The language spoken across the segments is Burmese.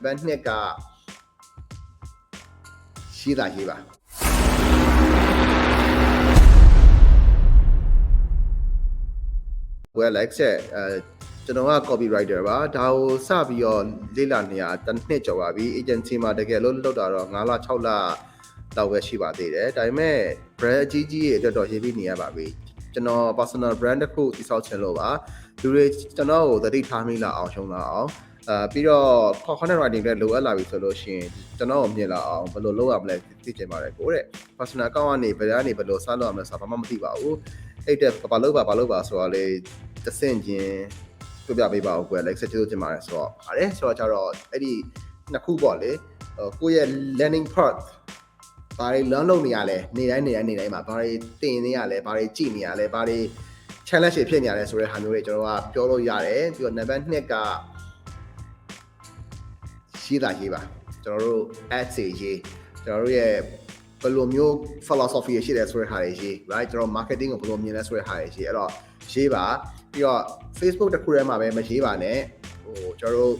ဘန်နှစ်ကရှိတာရှိပါဝယ်လိုက်ဆက်ကျွန်တော်က copywriter ပါဒါကိုစပြီးတော့လေ့လာနေရတစ်နှစ်ကျော်ပါပြီ agency မှာတကယ်လို့လုပ်တာတော့9လ6လလောက်ပဲရှိပါသေးတယ်ဒါပေမဲ့ brand အကြီးကြီးရဲ့အတွက်တော့ရေးပြီးနေရပါပြီကျွန်တော် personal brand တစ်ခုတည်ဆောက်ချင်လို့ပါလူတွေကျွန်တော်ကိုသတိထားမိလာအောင်ရှုံးလာအောင်ပြီးတော့ content writing တွေလိုအပ်လာပြီဆိုလို့ရှိရင်ကျွန်တော်ကိုမြင်လာအောင်ဘယ်လိုလုပ်ရမလဲသိချင်ပါတယ်ကိုတဲ့ personal account ကနေဘယ်လိုစလုပ်ရမလဲဆိုတာဘာမှမသိပါဘူးအဲ့တဲ့ဘာလုပ်ပါဆိုတော့လေတဆင့်ချင်းပြပြပေးပါဦးကွယ် like ဆက်ချိုးချင်ပါတယ်ဆိုတော့ပါတယ်ဆိုတော့ကျတော့အဲ့ဒီနှစ်ခုပေါ့လေကိုယ့်ရဲ့ learning path ဘာတွေ learn လုပ်နေရလဲနေတိုင်းမှာဘာတွေသင်နေရလဲဘာတွေကြည့်နေရလဲဘာတွေ challenge တွေဖြစ်နေရလဲဆိုတဲ့ဟာမျိုးတွေကျွန်တော်ကပြောလို့ရတယ်ပြီးတော့ number 2ကရှိတာရေးပါကျွန်တော်တို့ ads တွေရေးကျွန်တော်တို့ရဲ့ဘယ်လိုမျိုး philosophy ရှိတယ်ဆိုတဲ့ဟာတွေရေး right ကျွန်တော် marketing ကိုဘယ်လိုမြင်လဲဆိုတဲ့ဟာတွေရေးအဲ့တော့ရေးပါပြီးတော့ Facebook တစ်ခုထဲမှာပဲမရေးပါနဲ့ကျွန်တော်တို့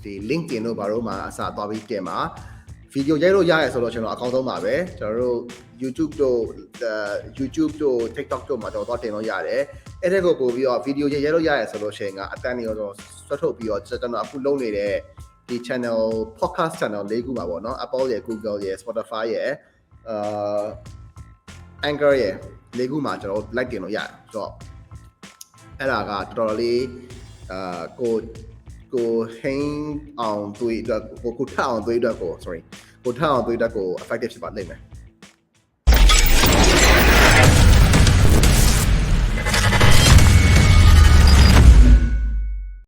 ဒီ LinkedIn တို့ဘာလို့မှအစားသွားပြီးတင်ပါဗီဒီယိုရိုက်လို့ရတယ်ဆိုတော့ကျွန်တော်အကောင်းဆုံးပါပဲကျွန်တော်တို့ YouTube တို့ TikTok တို့မှာတော့တင်လို့ရတယ်အဲ့ဒါကိုပို့ပြီးတော့ဗီဒီယိုရိုက်လို့ရတယ်ဆိုလို့ရှိရင်ကအတန်းနေတော့ဆွတ်ထုတ်ပြီးတော့ကျွန်တော်အခုလုပ်နေတဲ့ဒီ channel podcast channel ၄ခုပါပေါ့နော် Apple ရဲ့ Google ရဲ့ Spotify ရဲ့Anchor ရဲ့၄ခုမှာကျွန်တော် like တင်လို့ရတယ်ဆိုတော့အဲ့ဒါကတော်တော်လေးကိုဟင်းအောင်တွေးအတွက်ကိုထအောင်တွေးအတွက်ကို sorry ကိုထအောင်တွေးအတွက်ကို effective ဖြစ်ပါလိမ့်မယ်